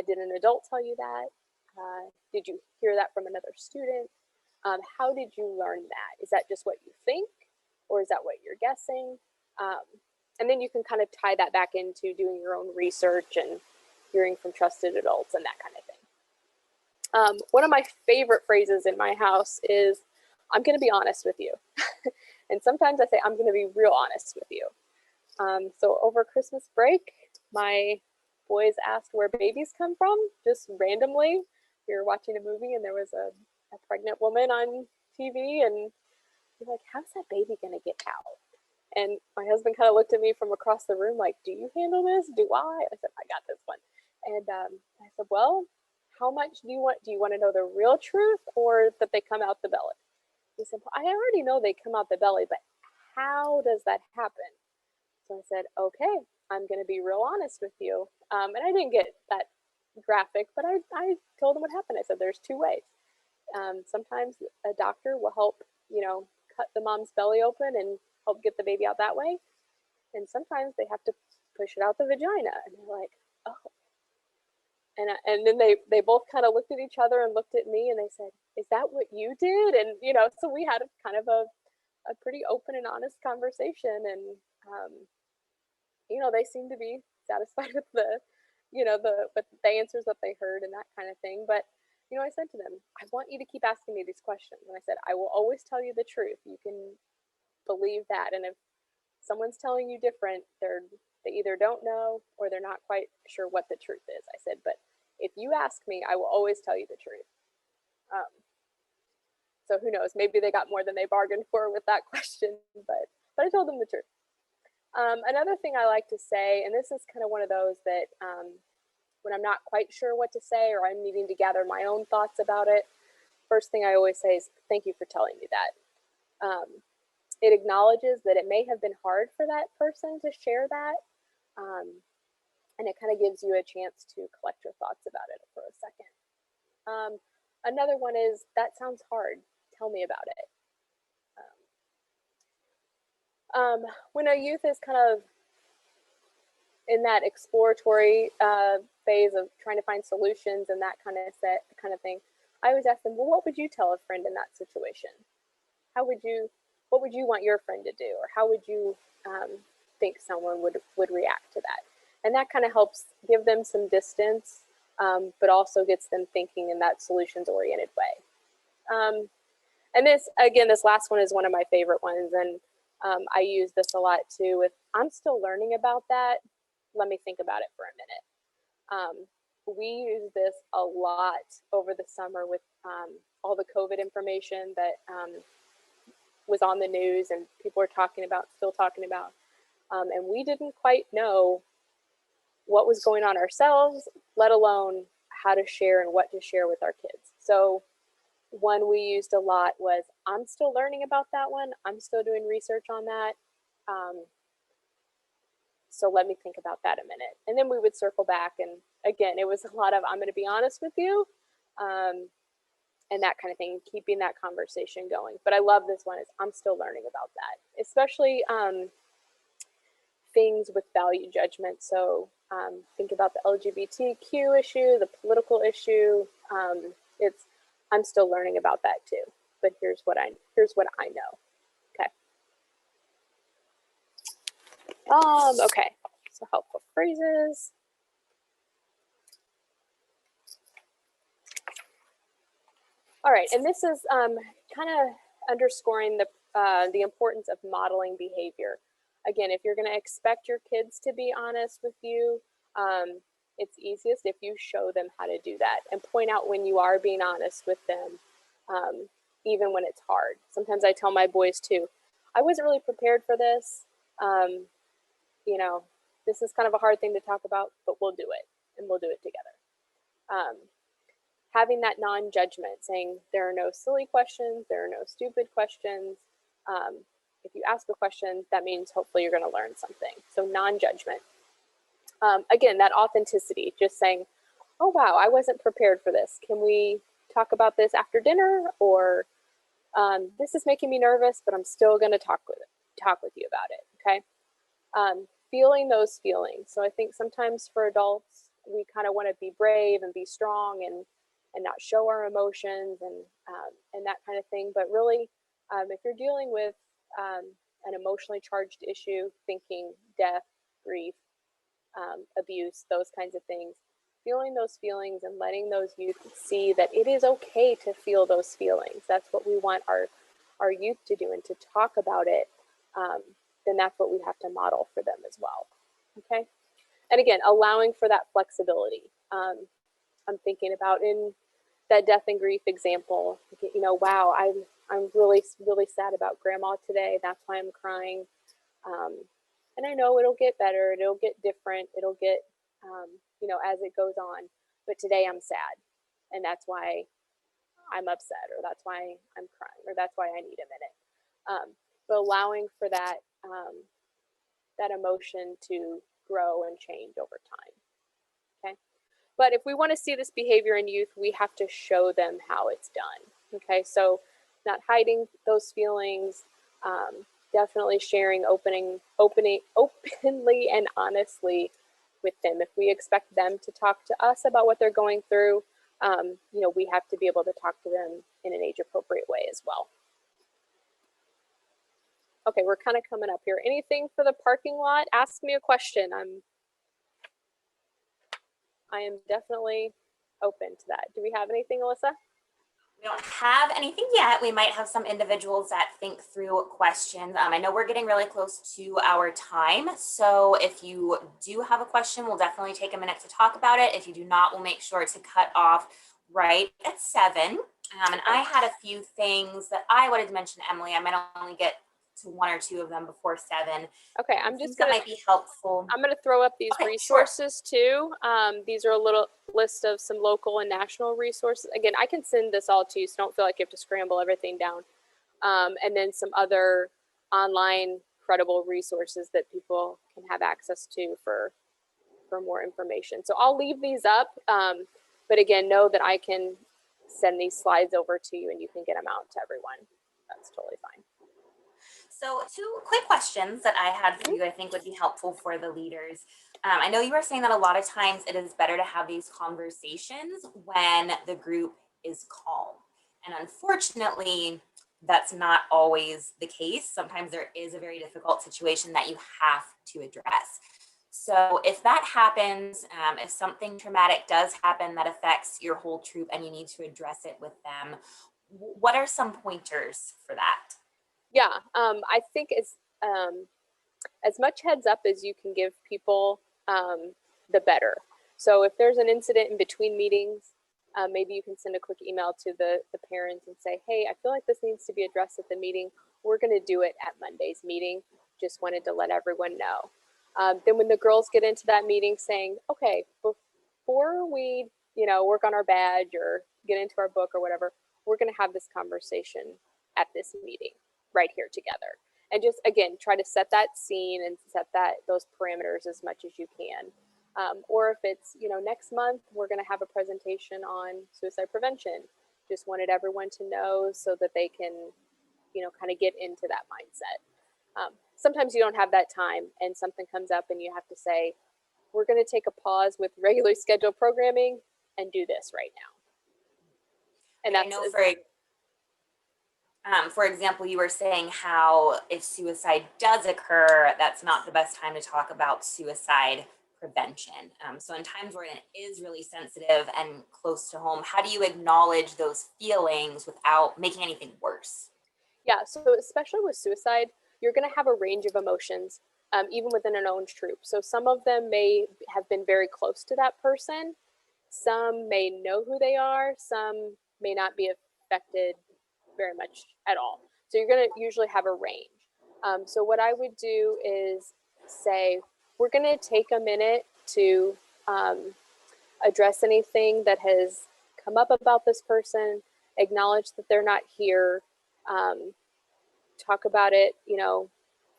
S2: Did an adult tell you that? Did you hear that from another student? How did you learn that? Is that just what you think, or is that what you're guessing? And then you can kind of tie that back into doing your own research and hearing from trusted adults and that kind of thing. One of my favorite phrases in my house is, I'm going to be honest with you. And sometimes I say, I'm going to be real honest with you. So over Christmas break, my boys asked where babies come from, just randomly. We were watching a movie and there was a pregnant woman on TV, and you're like, how's that baby going to get out? And my husband kind of looked at me from across the room like, do you handle this? Do I? I said, I got this one. And I said, well, how much do you want? Do you want to know the real truth or that they come out the belly? He said, well, I already know they come out the belly, but how does that happen? So I said, okay, I'm going to be real honest with you. And I didn't get that graphic, but I told him what happened. I said, there's two ways. Sometimes a doctor will help, cut the mom's belly open and help get the baby out that way. And sometimes they have to push it out the vagina. And they're like, oh. And then they both kind of looked at each other and looked at me and they said, "Is that what you did?" And, you know, so we had a kind of a pretty open and honest conversation. And, you know, they seemed to be satisfied with the, you know, with the answers that they heard and that kind of thing. But, you know, I said to them, "I want you to keep asking me these questions." And I said, "I will always tell you the truth. You can believe that. And if someone's telling you different, they either don't know or they're not quite sure what the truth is." I said, "But if you ask me, I will always tell you the truth." Um, so who knows? Maybe they got more than they bargained for with that question, but I told them the truth. Another thing I like to say, and this is kind of one of those that when I'm not quite sure what to say or I'm needing to gather my own thoughts about it, first thing I always say is, "Thank you for telling me that." It acknowledges that it may have been hard for that person to share that. And it kind of gives you a chance to collect your thoughts about it for a second. Another one is, "That sounds hard. Tell me about it." When a youth is kind of in that exploratory phase of trying to find solutions and that kind of thing, I always ask them, "Well, what would you tell a friend in that situation? What would you want your friend to do? Or how would you think someone would react to that?" And that kind of helps give them some distance, but also gets them thinking in that solutions-oriented way. And this last one is one of my favorite ones. And I use this a lot too with, "I'm still learning about that. Let me think about it for a minute." We use this a lot over the summer with all the COVID information that was on the news and people are still talking about. And we didn't quite know what was going on ourselves, let alone how to share and what to share with our kids. So one we used a lot was, "I'm still learning about that one. I'm still doing research on that. So let me think about that a minute." And then we would circle back. And again, it was a lot of, "I'm going to be honest with you," and that kind of thing, keeping that conversation going. But I love this one is, "I'm still learning about that," especially things with value judgment. So think about the LGBTQ issue, the political issue. I'm still learning about that too, but here's what I know. Okay. Okay. So helpful phrases. All right, and this is kind of underscoring the importance of modeling behavior. Again, if you're going to expect your kids to be honest with you, it's easiest if you show them how to do that and point out when you are being honest with them, even when it's hard. Sometimes I tell my boys too, "I wasn't really prepared for this. You know, this is kind of a hard thing to talk about, but we'll do it, and we'll do it together." Having that non-judgment, saying there are no silly questions, there are no stupid questions. If you ask a question, that means hopefully you're going to learn something. So non-judgment. Again, that authenticity, just saying, "Oh, wow, I wasn't prepared for this. Can we talk about this after dinner?" Or "This is making me nervous, but I'm still going to talk with you about it." Okay. Feeling those feelings. So I think sometimes for adults, we kind of want to be brave and be strong and not show our emotions and that kind of thing. But really, if you're dealing with an emotionally charged issue, thinking death, grief, abuse, those kinds of things, feeling those feelings and letting those youth see that it is okay to feel those feelings. That's what we want our youth to do, and to talk about it. Then that's what we have to model for them as well. Okay. And again, allowing for that flexibility. I'm thinking about in that death and grief example, you know, "Wow, I'm really, really sad about grandma today. That's why I'm crying. And I know it'll get better. It'll get different. It'll get, you know, as it goes on. But today I'm sad. And that's why I'm upset, or that's why I'm crying, or that's why I need a minute." But allowing for that, that emotion to grow and change over time. Okay. But if we want to see this behavior in youth, we have to show them how it's done. Okay. So not hiding those feelings, definitely sharing openly and honestly with them. If we expect them to talk to us about what they're going through, you know, we have to be able to talk to them in an age appropriate way as well. Okay, we're kind of coming up here. Anything for the parking lot? Ask me a question. I am definitely open to that. Do we have anything, Alyssa?
S1: We don't have anything yet. We might have some individuals that think through questions. I know we're getting really close to our time. So if you do have a question, we'll definitely take a minute to talk about it. If you do not, we'll make sure to cut off right at 7. And I had a few things that I wanted to mention, Emily. I might only get to 1 or 2 of them before 7.
S2: Okay, I'm just
S1: that
S2: gonna,
S1: might be helpful.
S2: I'm gonna throw up these
S1: Okay,
S2: resources too. These are a little list of some local and national resources. Again, I can send this all to you, so don't feel like you have to scramble everything down. And then some other online credible resources that people can have access to for more information. So I'll leave these up, but again, know that I can send these slides over to you and you can get them out to everyone. That's totally fine.
S1: So 2 quick questions that I had for you, I think would be helpful for the leaders. I know you were saying that a lot of times it is better to have these conversations when the group is calm. And unfortunately, that's not always the case. Sometimes there is a very difficult situation that you have to address. So if that happens, if something traumatic does happen that affects your whole troop and you need to address it with them, what are some pointers for that?
S2: Yeah, I think as much heads up as you can give people, the better. So if there's an incident in between meetings, maybe you can send a quick email to the parents and say, hey, I feel like this needs to be addressed at the meeting. We're going to do it at Monday's meeting. Just wanted to let everyone know. Then when the girls get into that meeting saying, okay, before we, you know, work on our badge or get into our book or whatever, we're going to have this conversation at this meeting right here together. And just, again, try to set that scene and set those parameters as much as you can. Or if it's, you know, next month, we're going to have a presentation on suicide prevention. Just wanted everyone to know so that they can, you know, kind of get into that mindset. Sometimes you don't have that time and something comes up and you have to say, we're going to take a pause with regularly scheduled programming and do this right now. And that's, I know
S1: for example, you were saying how if suicide does occur, that's not the best time to talk about suicide prevention. So in times where it is really sensitive and close to home, how do you acknowledge those feelings without making anything worse?
S2: Yeah, so especially with suicide, you're going to have a range of emotions, even within an own troop. So some of them may have been very close to that person. Some may know who they are. Some may not be affected very much at all. So you're going to usually have a range. So what I would do is say, we're going to take a minute to address anything that has come up about this person, acknowledge that they're not here, talk about it, you know,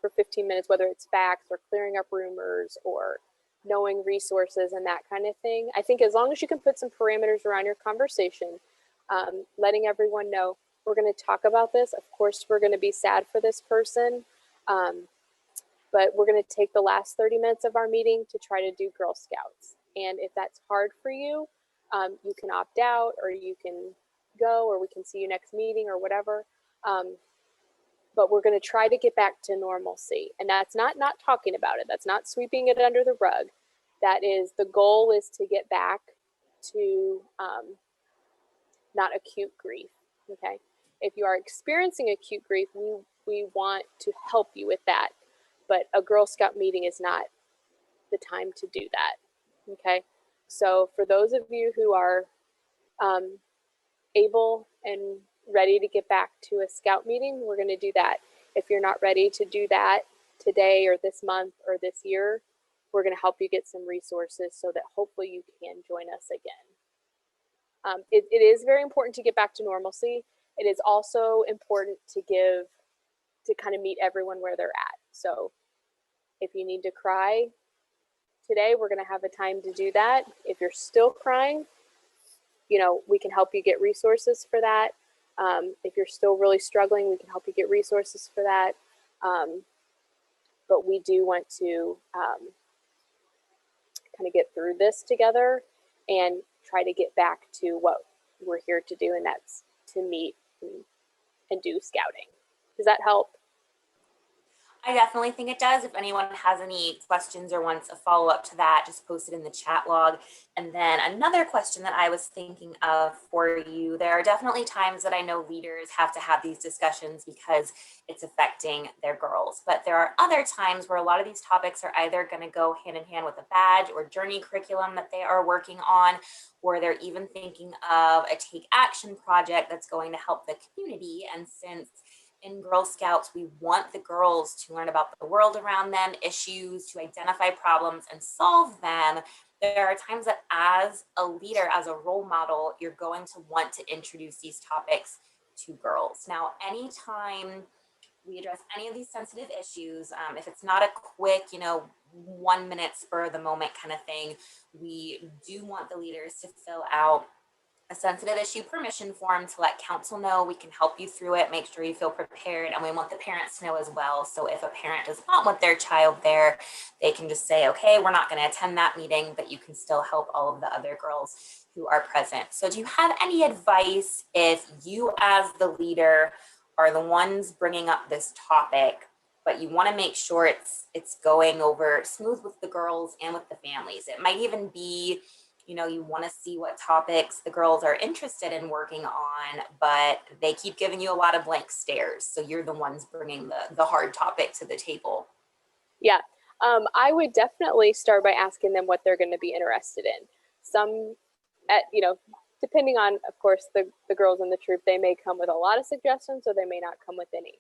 S2: for 15 minutes, whether it's facts or clearing up rumors or knowing resources and that kind of thing. I think as long as you can put some parameters around your conversation, letting everyone know, we're going to talk about this. Of course, we're going to be sad for this person, but we're going to take the last 30 minutes of our meeting to try to do Girl Scouts. And if that's hard for you, you can opt out or you can go or we can see you next meeting or whatever. But we're going to try to get back to normalcy. And that's not talking about it. That's not sweeping it under the rug. That is, the goal is to get back to not acute grief, okay? If you are experiencing acute grief, we want to help you with that. But a Girl Scout meeting is not the time to do that, okay? So for those of you who are able and ready to get back to a Scout meeting, we're going to do that. If you're not ready to do that today or this month or this year, we're going to help you get some resources so that hopefully you can join us again. It is very important to get back to normalcy. It is also important to kind of meet everyone where they're at. So if you need to cry today, we're going to have a time to do that. If you're still crying, you know, we can help you get resources for that. If you're still really struggling, we can help you get resources for that. But we do want to kind of get through this together and try to get back to what we're here to do, and that's to meet and do scouting. Does that help?
S1: I definitely think it does. If anyone has any questions or wants a follow-up to that, just post it in the chat log. And then another question that I was thinking of for you, there are definitely times that I know leaders have to have these discussions because it's affecting their girls. But there are other times where a lot of these topics are either going to go hand in hand with a badge or journey curriculum that they are working on, or they're even thinking of a take action project that's going to help the community. And since in Girl Scouts, we want the girls to learn about the world around them, issues, to identify problems and solve them. There are times that as a leader, as a role model, you're going to want to introduce these topics to girls. Now, anytime we address any of these sensitive issues, if it's not a quick, 1 minute spur of the moment kind of thing, we do want the leaders to fill out a sensitive issue permission form to let council know we can help you through it, make sure you feel prepared, and we want the parents to know as well. So if a parent does not want their child there, they can just say, okay, we're not going to attend that meeting, but you can still help all of the other girls who are present. So do you have any advice if you as the leader are the ones bringing up this topic, but you want to make sure it's going over smooth with the girls and with the families? It might even be, you want to see what topics the girls are interested in working on, but they keep giving you a lot of blank stares. So you're the ones bringing the hard topic to the table.
S2: Yeah, I would definitely start by asking them what they're going to be interested in. Some, depending on, of course, the girls in the troop, they may come with a lot of suggestions or they may not come with any.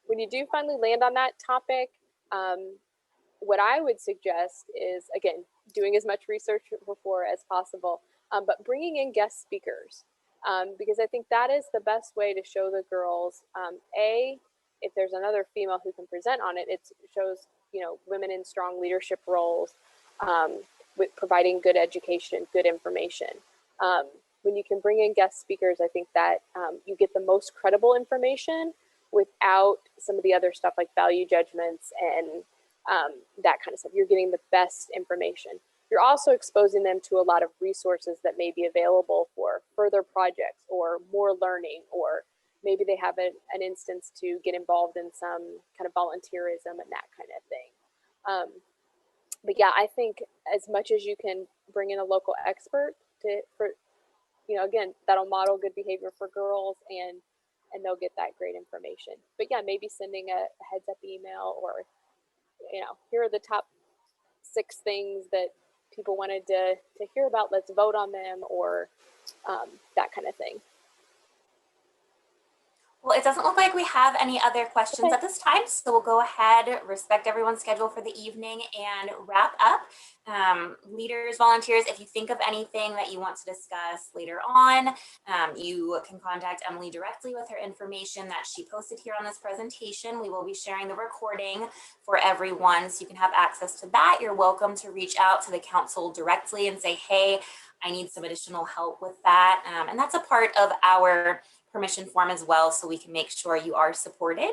S2: When you do finally land on that topic, what I would suggest is, again, doing as much research before as possible, but bringing in guest speakers, because I think that is the best way to show the girls, if there's another female who can present on it, it shows, women in strong leadership roles, with providing good education, good information. When you can bring in guest speakers, I think that you get the most credible information without some of the other stuff like value judgments and that kind of stuff. You're getting the best information. You're also exposing them to a lot of resources that may be available for further projects or more learning, or maybe they have an instance to get involved in some kind of volunteerism and that kind of thing. But yeah, I think as much as you can bring in a local expert again, that'll model good behavior for girls and they'll get that great information. But yeah, maybe sending a heads up email, or here are the top 6 things that people wanted to hear about. Let's vote on them, or that kind of thing.
S1: Well, it doesn't look like we have any other questions at this time, so we'll go ahead, respect everyone's schedule for the evening, and wrap up. Leaders, volunteers, if you think of anything that you want to discuss later on, you can contact Emily directly with her information that she posted here on this presentation. We will be sharing the recording for everyone, so you can have access to that. You're welcome to reach out to the council directly and say, hey, I need some additional help with that. And that's a part of our permission form as well, so we can make sure you are supported.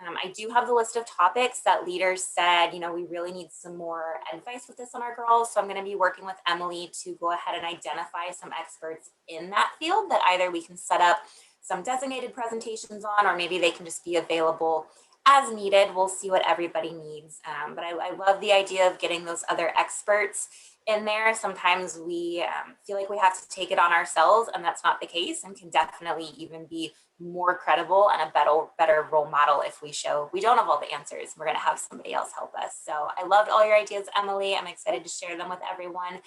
S1: I do have the list of topics that leaders said, we really need some more advice with this on our girls. So I'm going to be working with Emily to go ahead and identify some experts in that field that either we can set up some designated presentations on, or maybe they can just be available as needed. We'll see what everybody needs. But I love the idea of getting those other experts in there. Sometimes we feel like we have to take it on ourselves, and that's not the case, and can definitely even be more credible and a better role model if we show we don't have all the answers. We're going to have somebody else help us. So I loved all your ideas, Emily. I'm excited to share them with everyone.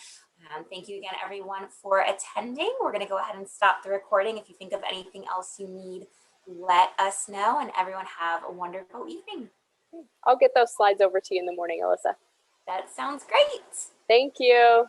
S1: Thank you again, everyone, for attending. We're going to go ahead and stop the recording. If you think of anything else you need, let us know, and everyone have a wonderful evening.
S2: I'll get those slides over to you in the morning, Alyssa.
S1: That sounds great.
S2: Thank you.